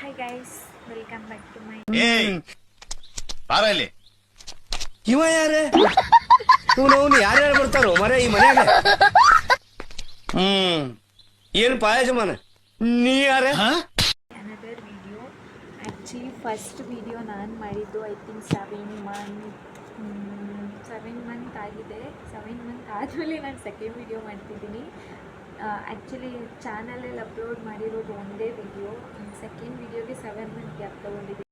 Hi guys, welcome back to my ಏಯ್ ಬಾರ ಇಲ್ಲಿ. ಇವ ಯಾರೇ ಅವನು ಯಾರ್ಯಾರು ಬರ್ತಾರೋ ಮರ ಈ ಮನ್ಯಾಗ. ಏನು ಪಾಯಜಮಾನ ನೀ ಯಾರೇ? another video. Actually first video ನಾನು ಮಾಡಿದ್ದು I think 7 month ಆಗಿದೆ. 7 month ಆದಮೇಲೆ ನಾನು ಸೆಕೆಂಡ್ ವಿಡಿಯೋ ಮಾಡ್ತಿದ್ದೀನಿ. ಆ್ಯಕ್ಚುಲಿ ಚಾನಲಲ್ಲಿ ಅಪ್ಲೋಡ್ ಮಾಡಿರೋದು ಒಂದೇ ವಿಡಿಯೋ, ಸೆಕೆಂಡ್ ವಿಡಿಯೋಗೆ 7 ಮಂತ್ ಗ್ಯಾಪ್ ತೊಗೊಂಡಿದ್ದೀನಿ.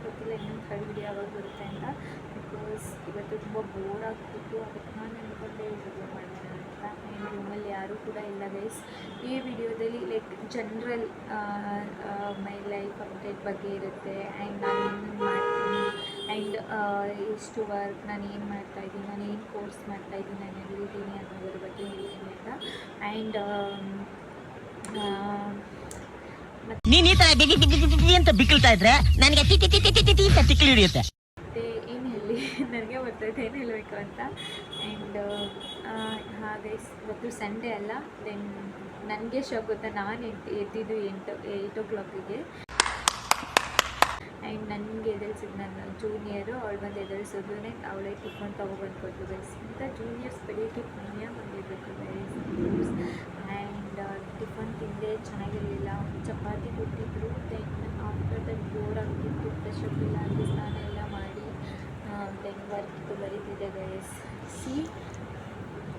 ಗೊತ್ತಿಲ್ಲ ಇನ್ನೊಂದು ಥರ್ಡ್ ವಿಡಿಯೋ ಯಾವಾಗ ಬರುತ್ತೆ ಅಂತ. ಬಿಕಾಸ್ ಇವತ್ತು ತುಂಬ ಬೋರ್ ಆಗ್ತಿತ್ತು, ಅದಕ್ಕೆ ನಾನು ಅಂದ್ಕೊಂಡೆ ವಿಡಿಯೋ ಮಾಡೋಣ ಅಂತ. ಆ್ಯಂಡ್ ರೂಮಲ್ಲಿ ಯಾರೂ ಕೂಡ ಇಲ್ಲ ಗೈಸ್. ಈ ವಿಡಿಯೋದಲ್ಲಿ like general my life update ಬಗ್ಗೆ ಇರುತ್ತೆ. ಆ್ಯಂಡ್ ನಾನು ಏನು ಮಾಡ್ತೀನಿ ಆ್ಯಂಡ್ ಎಷ್ಟು ವರ್ಕ್ ನಾನು ಏನು ಮಾಡ್ತಾಯಿದ್ದೀನಿ, ನಾನು ಏನು ಕೋರ್ಸ್ ಮಾಡ್ತಾಯಿದ್ದೀನಿ, ನಾನು ಎಲ್ಲಿದ್ದೀನಿ ಅನ್ನೋದ್ರ ಬಗ್ಗೆ ಹೇಳ್ತೀನಿ ಅಂತ. ಆ್ಯಂಡ್ ನೀನ್ ಈ ತರ ಅಂತ ಬಿಕ್ಕಳ್ತಾ ಇದ್ರೆ ನನಗೆ ತಿಕ್ಕಿ ಹಿಡಿಯುತ್ತೆ. ಮತ್ತು ಏನು ಹೇಳಿ ನನಗೆ ಗೊತ್ತಾಯ್ತು ಏನು ಹೇಳಬೇಕು ಅಂತ. ಆ್ಯಂಡ್ ಗೈಸ್ ಇವತ್ತು ಸಂಡೇ ಅಲ್ಲ. ದೆನ್ ನನಗೆ ಶಾಕ್ ಗೊತ್ತಾ, ನಾನು ಎದ್ದಿದ್ದು 8 o'clock. ಆ್ಯಂಡ್ ನನಗೆ ಎದುರಿಸಿದ್ದು ನನ್ನ ಜೂನಿಯರು, ಅವಳು ಬಂದು ಎದುರಿಸಿದ್ರೆ ಅವಳೇ ಟಿಫನ್ ತೊಗೊಬಂದ್ಕೊಟ್ಟು ಗೈಸ್. ಇಂಥ ಜೂನಿಯರ್ಸ್ ಬೆಳಿಗ್ಗೆ ಪುಣ್ಯ ಬಂದಿರಬೇಕು ಗೈಸ್. ಆ್ಯಂಡ್ ಟಿಫನ್ ತಿಂದೆ, ಚೆನ್ನಾಗಿರಲಿಲ್ಲ. ಚಪಾತಿ ಕೊಟ್ಟಿದ್ರು. ದೆನ್ ಆಫ್ಟರ್ ದಟ್ ಬೋರ್ ಆಗ್ತಿತ್ತು, ಫ್ರೆಶ್ ಅಪ್ ಇಲ್ಲ ಅಲ್ಲಿ ಸ್ನಾನ ಎಲ್ಲ ಮಾಡಿ ದೆನ್ ವರ್ಕ್ ಬರೀತಿದ್ದೆ ಗೈಸ್.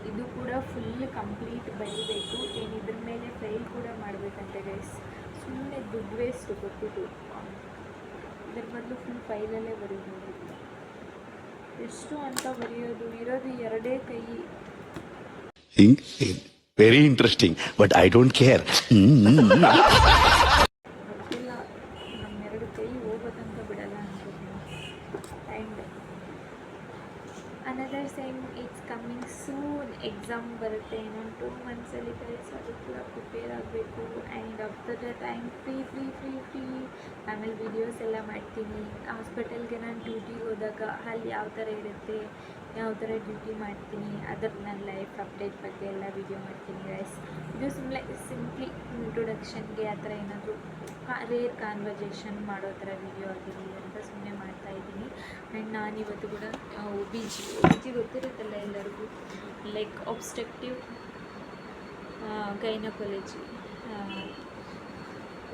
ಇದು ಕೂಡ ಫುಲ್ ಕಂಪ್ಲೀಟ್ ಬರೀಬೇಕು. ಏನು ಇದ್ರ ಮೇಲೆ ಫೈಲ್ ಕೂಡ ಮಾಡಬೇಕಂತೆ ಗೈಸ್. ಸುಮ್ಮನೆ ದುಡ್ಡು ವೇಸ್ಟು ಕೊಟ್ಟಿದ್ದು. ಇದ್ರ ಬದಲು ಫುಲ್ ಫೈಲಲ್ಲೇ ಬರೀಬೋದು. ಎಷ್ಟು ಅಂತ ಬರೆಯೋದು, ಇರೋದು 2 ಕೈ. Very interesting but I don't care. ಗೊತ್ತಿಲ್ಲ, ನಮ್ಮ 2 ಕೈ ಹೋಗೋದಂತ ಬಿಡಲ್ಲ ಅನ್ಕೋತೀನಿ. And another ಸೈಮ್ it's coming soon. Exam ಬರುತ್ತೆ ಇನ್ನೊಂದು 2 ಮಂತ್ಸಲ್ಲಿ ಗೈಸ್. ಅದು ಕೂಡ ಪ್ರಿಪೇರ್ ಆಗಬೇಕು. And after that time free. ಆಮೇಲೆ ವೀಡಿಯೋಸ್ ಎಲ್ಲ ಮಾಡ್ತೀನಿ. ಹಾಸ್ಪಿಟಲ್ಗೆ ನಾನು ಡ್ಯೂಟಿಗೆ ಹೋದಾಗ ಅಲ್ಲಿ ಯಾವ ಥರ ಇರುತ್ತೆ, ಯಾವ ಥರ ಡ್ಯೂಟಿ ಮಾಡ್ತೀನಿ, ಅದರ ನನ್ನ ಲೈಫ್ ಅಪ್ಡೇಟ್ ಬಗ್ಗೆ ಎಲ್ಲ ವೀಡಿಯೋ ಮಾಡ್ತೀನಿ ಗೈಸ್. ಇದು ಸಿಂಪ್ಲಿ ಇಂಟ್ರೊಡಕ್ಷನ್ಗೆ ಆ ಥರ ಏನಾದರೂ ರೇರ್ ಕಾನ್ವರ್ಜೇಷನ್ ಮಾಡೋ ಥರ ವೀಡಿಯೋ ಆಗಿರಲಿ ಅಂತ ಸುಮ್ಮನೆ ಮಾಡ್ತಾಯಿದ್ದೀನಿ. ಆ್ಯಂಡ್ ನಾನಿವತ್ತು ಕೂಡ ಒ ಬಿ ಜಿ ಗೊತ್ತಿರುತ್ತಲ್ಲ ಎಲ್ಲರಿಗೂ, ಲೈಕ್ ಒಬ್ಸ್ಟ್ರಕ್ಟಿವ್ ಗೈನಕಾಲಜಿ.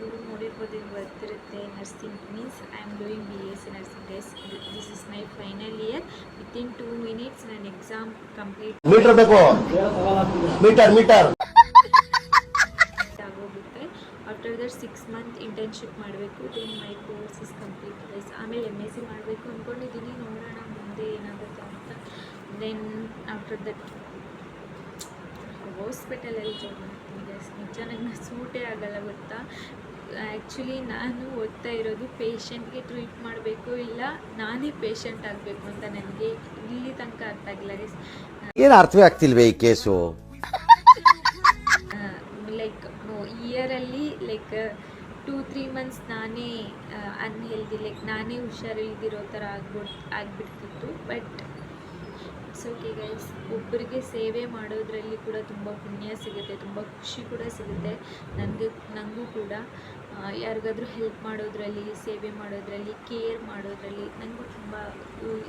ಇವರು ನೋಡಿರ್ಬೋದು, ಇದು ಗೊತ್ತಿರುತ್ತೆ. Nursing means I am doing BSc nursing guys. This is my final year. Within 2 minutes ನನ್ನ ಎಕ್ಸಾಮ್ ಕಂಪ್ಲೀಟ್ ಆಗೋಗುತ್ತೆ. ಆಫ್ಟರ್ ದಟ್ 6 month ಇಂಟರ್ನ್ಶಿಪ್ ಮಾಡಬೇಕು. Then my course is complete guys. ಆಮೇಲೆ MSc ಮಾಡಬೇಕು ಅಂದ್ಕೊಂಡಿದ್ದೀನಿ, ನೋಡೋಣ ಮುಂದೆ ಏನಾಗುತ್ತೆ ಅಂತ. ದೆನ್ ಆಫ್ಟರ್ ದಟ್ ಹಾಸ್ಪಿಟಲಲ್ಲಿ ಜಾಬ್ ಮಾಡ್ತೀನಿ ಗೈಸ್. ನಿಜ ನನಗೆ ಸೂಟೇ ಆಗಲ್ಲ ಗೊತ್ತಾ. ಆ್ಯಕ್ಚುಲಿ ನಾನು ಓದ್ತಾ ಇರೋದು ಪೇಷಂಟ್ಗೆ ಟ್ರೀಟ್ ಮಾಡಬೇಕು, ಇಲ್ಲ ನಾನೇ ಪೇಷಂಟ್ ಆಗಬೇಕು ಅಂತ ನನಗೆ ಇಲ್ಲಿ ತನಕ ಅರ್ಥ ಆಗಿಲ್ಲ ಗೈಸ್. ಏನು ಅರ್ಥವೇ ಆಗ್ತಿಲ್ವೇ ಈ ಕೇಸು? ಲೈಕ್ ಇಯರಲ್ಲಿ ಲೈಕ್ 2-3 months ನಾನೇ ಅನ್ಹೆಲ್ದಿ, ಲೈಕ್ ನಾನೇ ಹುಷಾರಿಲ್ದಿರೋ ಥರ ಆಗ್ಬಿಡ್ತಿತ್ತು. But it's okay guys. ಒಬ್ಬರಿಗೆ ಸೇವೆ ಮಾಡೋದ್ರಲ್ಲಿ ಕೂಡ ತುಂಬ ಪುಣ್ಯ ಸಿಗುತ್ತೆ, ತುಂಬ ಖುಷಿ ಕೂಡ ಸಿಗುತ್ತೆ. ನನಗೂ ಕೂಡ ಯಾರಿಗಾದ್ರೂ ಹೆಲ್ಪ್ ಮಾಡೋದ್ರಲ್ಲಿ, ಸೇವೆ ಮಾಡೋದ್ರಲ್ಲಿ, ಕೇರ್ ಮಾಡೋದ್ರಲ್ಲಿ ನನಗೂ ತುಂಬ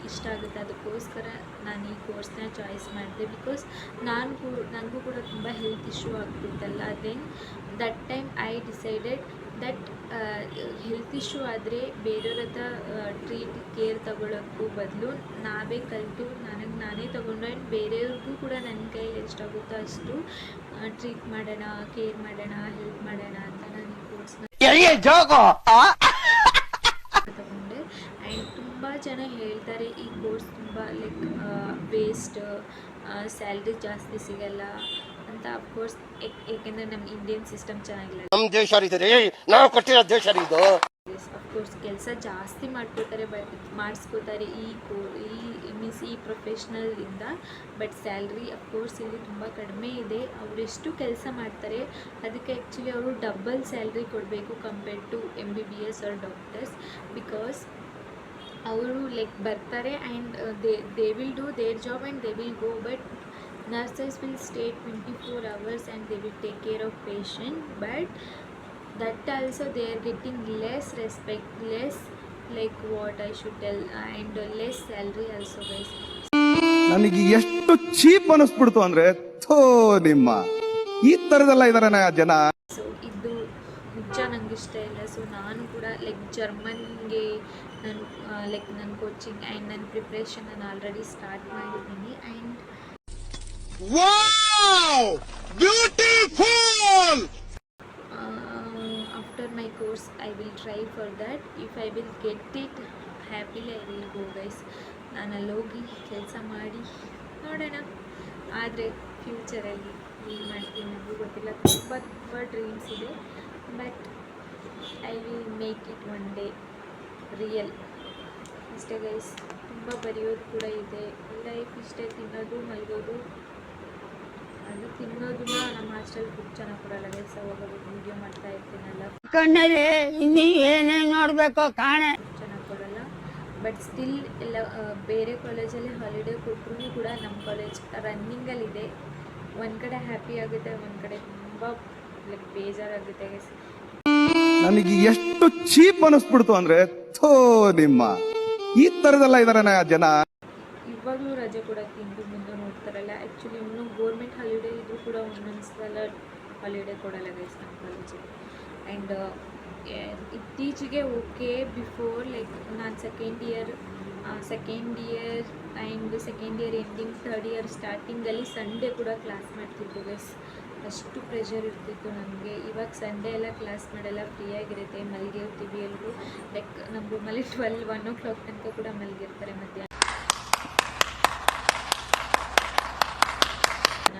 ಇಷ್ಟ ಆಗುತ್ತೆ. ಅದಕ್ಕೋಸ್ಕರ ನಾನು ಈ ಕೋರ್ಸ್ನ ಚಾಯ್ಸ್ ಮಾಡಿದೆ. ಬಿಕಾಸ್ ನನಗೂ ಕೂಡ ತುಂಬ ಹೆಲ್ತ್ ಇಶ್ಯೂ ಆಗ್ತಿತ್ತಲ್ಲ. Then that time I decided that health issue ಆದರೆ ಬೇರೆಯವ್ರ ಹತ್ರ ಕೇರ್ ತಗೊಳ್ಳೋಕ್ಕೂ ಬದಲು ನಾವೇ ಕಲಿತು ನಾನೇ ತೊಗೊಂಡು ಆ್ಯಂಡ್ ಬೇರೆಯವ್ರಿಗೂ ಕೂಡ ನನ್ನ ಕೈಯಲ್ಲಿ ಎಷ್ಟಾಗುತ್ತೋ ಅಷ್ಟು ಟ್ರೀಟ್ ಮಾಡೋಣ, ಕೇರ್ ಮಾಡೋಣ, ಹೆಲ್ಪ್ ಮಾಡೋಣ ಅಂತ ನಾನು ಈ ಕೋರ್ಸ್ನ ತಗೊಂಡೆ. ಆ್ಯಂಡ್ ತುಂಬ ಜನ ಹೇಳ್ತಾರೆ ಈ ಕೋರ್ಸ್ ತುಂಬ ಲೈಕ್ ವೇಸ್ಟ್, ಸ್ಯಾಲ್ರಿ ಜಾಸ್ತಿ ಸಿಗಲ್ಲ ಅಂತ. ಅಫ್ಕೋರ್ಸ್ ಏಕೆಂದರೆ ನಮ್ಮ ಇಂಡಿಯನ್ ಸಿಸ್ಟಮ್ ಚೆನ್ನಾಗಿಲ್ಲ. ನಮ್ಮ ದೇಶ ನಾವು ಕಟ್ಟಿರೋ ದೇಶ ಇದು. ಅಫ್ಕೋರ್ಸ್ ಕೆಲಸ ಜಾಸ್ತಿ ಮಾಡಿಸ್ಕೋತಾರೆ ಈ ಪ್ರೊಫೆಷ್ನಲಿಂದ. ಬಟ್ ಸ್ಯಾಲ್ರಿ ಅಫ್ಕೋರ್ಸ್ ಇಲ್ಲಿ ತುಂಬ ಕಡಿಮೆ ಇದೆ. ಅವರೆಷ್ಟು ಕೆಲಸ ಮಾಡ್ತಾರೆ ಅದಕ್ಕೆ ಆ್ಯಕ್ಚುಲಿ ಅವರು ಡಬಲ್ ಸ್ಯಾಲ್ರಿ ಕೊಡಬೇಕು compared to MBBS or doctors. Because ಅವರು ಲೈಕ್ ಬರ್ತಾರೆ and they will do their job and they will go, but nurses will stay 24 hours and they will take care of patient, but that also they are getting less respect, less like what I should tell, and less salary also guys. ನನಗೆ ಎಷ್ಟು cheap ಅನಿಸ್ಬಿಡ್ತು ಅಂದ್ರೆ ಥೋ ನಿಮ್ಮ ಈ ತರದೆಲ್ಲ ಇದಾರೆ ಜನ. So ಇದು ನಿಜ ನಂಗೆ ಇಷ್ಟ ಇಲ್ಲ. ಸೊ ನಾನು ಕೂಡ ಲೈಕ್ ಜರ್ಮನ್ಗೆ ನಾನು ಲೈಕ್ ನನ್ನ ಕೋಚಿಂಗ್ ಆ್ಯಂಡ್ ನನ್ನ ಪ್ರಿಪ್ರೇಷನ್ ನಾನು ಆಲ್ರೆಡಿ ಸ್ಟಾರ್ಟ್ ಮಾಡಿದ್ದೀನಿ. And after my course I will try for that. If I will get it happily I will go guys. ನಾನು ಅಲ್ಲಿ ಹೋಗಿ ಕೆಲಸ ಮಾಡಿ ನೋಡೋಣ. ಆದರೆ ಫ್ಯೂಚರಲ್ಲಿ ಏನು ಮಾಡ್ತೀನಿ ನನಗೂ ಗೊತ್ತಿಲ್ಲ. ತುಂಬ ಡ್ರೀಮ್ಸ್ ಇದೆ, but I will make it one day real. ಅಷ್ಟೇ ಗೈಸ್. ತುಂಬ ಬರೆಯೋದು ಕೂಡ ಇದೆ. ಲೈಫ್ ಇಷ್ಟೇ, ತಿನ್ನೋದು ಮಲಗೋದು. ಅದು ತಿನ್ನೋದನ್ನ ನಮ್ಮ ಹಾಸ್ಟೆಲ್ ಫುಡ್ ಚೆನ್ನಾಗಿ ಕೊಡಲ್ಲ ಗೈಸ್. ಅವಾಗ ವಿಡಿಯೋ ಮಾಡ್ತಾ ಇರ್ತೀನಲ್ಲ, ಕಣ್ಣಲ್ಲಿ ಇನ್ನೀ ಏನೇನು ನೋಡ್ಬೇಕೋ ಕಾಣೆ ಚೆನ್ನಾಗಿ ಕೊಡಲ್ಲ. ಬಟ್ ಸ್ಟಿಲ್ ಎಲ್ಲ ಬೇರೆ ಕಾಲೇಜಲ್ಲಿ ಹಾಲಿಡೇ ಕೊಟ್ಟರು ಕೂಡ ನಮ್ಮ ಕಾಲೇಜ್ ರನ್ನಿಂಗಲ್ಲಿದೆ. ಒಂದು ಕಡೆ ಹ್ಯಾಪಿ ಆಗುತ್ತೆ, ಒಂದು ಕಡೆ ತುಂಬ ಲೈಕ್ ಬೇಜಾರಾಗುತ್ತೆ ಗೈಸ್. ನನಗೆ ಎಷ್ಟು ಚೀಪ್ ಅನಿಸ್ಬಿಡ್ತು ಅಂದ್ರೆ ಥೋ ನಿಮ್ಮ ಈ ತರದೆಲ್ಲ ಇದಾರೆ ಜನ. ಇವಾಗಲೂ ರಜೆ ಕೊಡೋಕ್ಕೆ ಹಿಂದೆ ಮುಂದೆ ನೋಡ್ತಾರಲ್ಲ. ಆ್ಯಕ್ಚುಲಿ ಇನ್ನೂ ಗೋರ್ಮೆಂಟ್ ಹಾಲಿಡೇ ಇದ್ದರೂ ಕೂಡ ಒಂದೊಂದು ಸಲ ಹಾಲಿಡೇ ಕೊಡಲ್ಲ ಗೈಸ್ ನಮ್ಮ ಕಾಲೇಜಲ್ಲಿ. ಆ್ಯಂಡ್ ಇತ್ತೀಚೆಗೆ ಓಕೆ, ಬಿಫೋರ್ ಲೈಕ್ ನಾನು second year and second year ending third year ಸ್ಟಾರ್ಟಿಂಗಲ್ಲಿ ಸಂಡೇ ಕೂಡ ಕ್ಲಾಸ್ ಮಾಡ್ತಿದ್ದು ಗೈಸ್. ಅಷ್ಟು ಪ್ರೆಷರ್ ಇರ್ತಿತ್ತು ನನಗೆ. ಇವಾಗ ಸಂಡೇ ಎಲ್ಲ ಕ್ಲಾಸ್ ಮಾಡಲ್ಲ, ಫ್ರೀಯಾಗಿರುತ್ತೆ, ಮಲಗಿರ್ತೀವಿ ಎಲ್ಲರೂ. ಲೈಕ್ ನಮ್ಮ ರೂಮಲ್ಲಿ 1 o'clock ತನಕ ಕೂಡ ಮಲಗಿರ್ತಾರೆ ಮಧ್ಯಾಹ್ನ.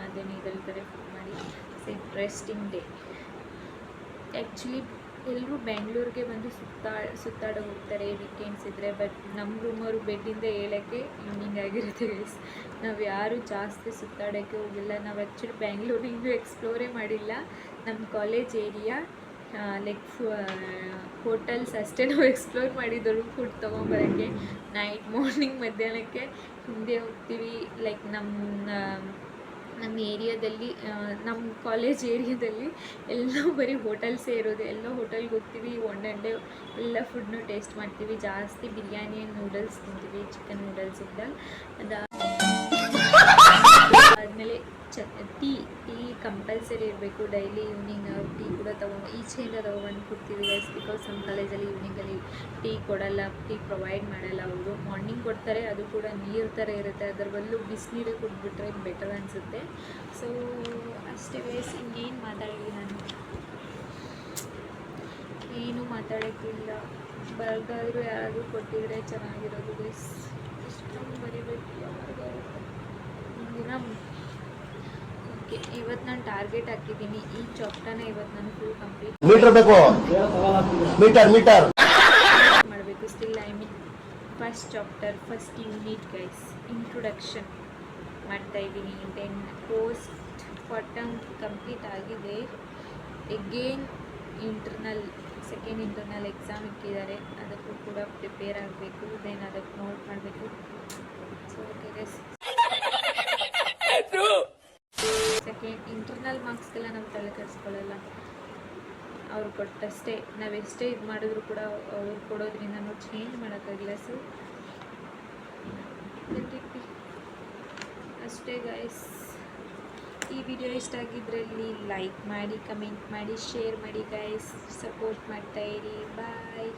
ಅದೇನು ಹೇಳ್ತಾರೆ ಫೋನ್ ಮಾಡಿ. Interesting day. ಆ್ಯಕ್ಚುಲಿ ಎಲ್ಲರೂ ಬೆಂಗಳೂರಿಗೆ ಬಂದು ಸುತ್ತಾಡೋ ಹೋಗ್ತಾರೆ ವೀಕೆಂಡ್ಸ್ ಇದ್ದರೆ, ಬಟ್ ನಮ್ಮ ರೂಮವರು ಬೆಡ್ಡಿಂದ ಹೇಳೋಕ್ಕೆ ಈವ್ನಿಂಗ್ ಆಗಿರುತ್ತೆ ಗೈಸ್. ನಾವು ಯಾರೂ ಜಾಸ್ತಿ ಸುತ್ತಾಡೋಕ್ಕೆ ಹೋಗಿಲ್ಲ. ನಾವು ಆ್ಯಕ್ಚುಲಿ ಬೆಂಗಳೂರಿಗೂ ಎಕ್ಸ್ಪ್ಲೋರೇ ಮಾಡಿಲ್ಲ. ನಮ್ಮ ಕಾಲೇಜ್ ಏರಿಯಾ ಲೈಕ್ ಹೋಟೆಲ್ಸ್ ಅಷ್ಟೇ ನಾವು ಎಕ್ಸ್ಪ್ಲೋರ್ ಮಾಡಿದ್ದವರು. ಫುಡ್ ತೊಗೊಂಬರೋಕ್ಕೆ ನೈಟ್ ಮಾರ್ನಿಂಗ್ ಮಧ್ಯಾಹ್ನಕ್ಕೆ ಹಿಂದೆ ಹೋಗ್ತೀವಿ. ಲೈಕ್ ನಮ್ಮ ಏರಿಯಾದಲ್ಲಿ, ನಮ್ಮ ಕಾಲೇಜ್ ಏರಿಯಾದಲ್ಲಿ ಎಲ್ಲ ಬರೀ ಹೋಟೆಲ್ಸೇ ಇರೋದು. ಎಲ್ಲ ಹೋಟೆಲ್ಗೆ ಹೋಗ್ತೀವಿ, ಒನ್ ಡೇ ಎಲ್ಲ ಫುಡ್ನು ಟೇಸ್ಟ್ ಮಾಡ್ತೀವಿ. ಜಾಸ್ತಿ ಬಿರಿಯಾನಿ ಆ್ಯಂಡ್ ನೂಡಲ್ಸ್ ತಿಂತೀವಿ, ಚಿಕನ್ ನೂಡಲ್ಸ್ ಇದ್ದಲ್ಲಿ. ಅದಾದಮೇಲೆ ಟೀ ಕಂಪಲ್ಸರಿ ಇರಬೇಕು. ಡೈಲಿ ಈವ್ನಿಂಗ್ ಟೀ ಕೂಡ ಈಚೆಯಿಂದ ತೊಗೊಂಡು ಕೊಡ್ತೀವಿ ಗೈಸ್. ಬಿಕಾಸ್ ನಮ್ಮ ಕಾಲೇಜಲ್ಲಿ ಈವ್ನಿಂಗಲ್ಲಿ ಟೀ ಕೊಡಲ್ಲ, ಟೀ ಪ್ರೊವೈಡ್ ಮಾಡಲ್ಲ ಅವರು. ಮಾರ್ನಿಂಗ್ ಕೊಡ್ತಾರೆ, ಅದು ಕೂಡ ನೀರು ಥರ ಇರುತ್ತೆ. ಅದರ ಬದಲು ಬಿಸಿನೀರೇ ಕೊಟ್ಬಿಟ್ರೆ ಬೆಟರ್ ಅನಿಸುತ್ತೆ. ಸೊ ಅಷ್ಟೇ ಗೈಸ್. ಇನ್ನೇನು ಮಾತಾಡಲಿ ನಾನು, ಏನೂ ಮಾತಾಡೋಕ್ಕಿಲ್ಲ. ಬರ್ಗಾದರೂ ಯಾರಾದರೂ ಕೊಟ್ಟಿದ್ರೆ ಚೆನ್ನಾಗಿರೋದು ಗೈಸ್. ಇಷ್ಟೊಂದು ಬರೀಬೇಕು ಯಾರಿಗಾಗುತ್ತೆ ದಿನ. ಓಕೆ, ಇವತ್ತು ನಾನು ಟಾರ್ಗೆಟ್ ಹಾಕಿದ್ದೀನಿ. ಈ ಚಾಪ್ಟರ್ನ ಇವತ್ತು ನಾನು ಫುಲ್ ಕಂಪ್ಲೀಟ್ ಮಾಡಬೇಕು. Still I mean first chapter, first unit guys, introduction ಮಾಡ್ತಾಯಿದ್ದೀನಿ. ದೆನ್ ಪೋಸ್ಟ್ ಫಾರ್ಟಮ್ ಕಂಪ್ಲೀಟ್ ಆಗಿದೆ. ಎಗೇನ್ ಸೆಕೆಂಡ್ ಇಂಟರ್ನಲ್ ಎಕ್ಸಾಮ್ ಇಟ್ಟಿದ್ದಾರೆ, ಅದಕ್ಕೂ ಕೂಡ ಪ್ರಿಪೇರ್ ಆಗಬೇಕು. ದೆನ್ ಅದಕ್ಕೆ ನೋಟ್ ಮಾಡಬೇಕು. So okay guys, second internal ಮಾರ್ಕ್ಸ್ಗೆಲ್ಲ ನಾವು ತಲೆ ಕೆಡಿಸ್ಕೊಳ್ಳಲ್ಲ. ಅವ್ರು ಕೊಟ್ಟಷ್ಟೇ, ನಾವು ಎಷ್ಟೇ ಇದು ಮಾಡಿದ್ರು ಕೂಡ ಅವ್ರು ಕೊಡೋದ್ರಿಂದ ನಾವು ಚೇಂಜ್ ಮಾಡೋಕ್ಕಾಗಿಲ್ಲ. ಸೊ ಅಷ್ಟೇ ಗೈಸ್. ಈ ವಿಡಿಯೋ ಇಷ್ಟ ಆಗಿದ್ರಲ್ಲಿ ಲೈಕ್ ಮಾಡಿ, ಕಮೆಂಟ್ ಮಾಡಿ, ಶೇರ್ ಮಾಡಿ ಗೈಸ್. ಸಪೋರ್ಟ್ ಮಾಡ್ತಾಯಿರಿ. ಬಾಯ್.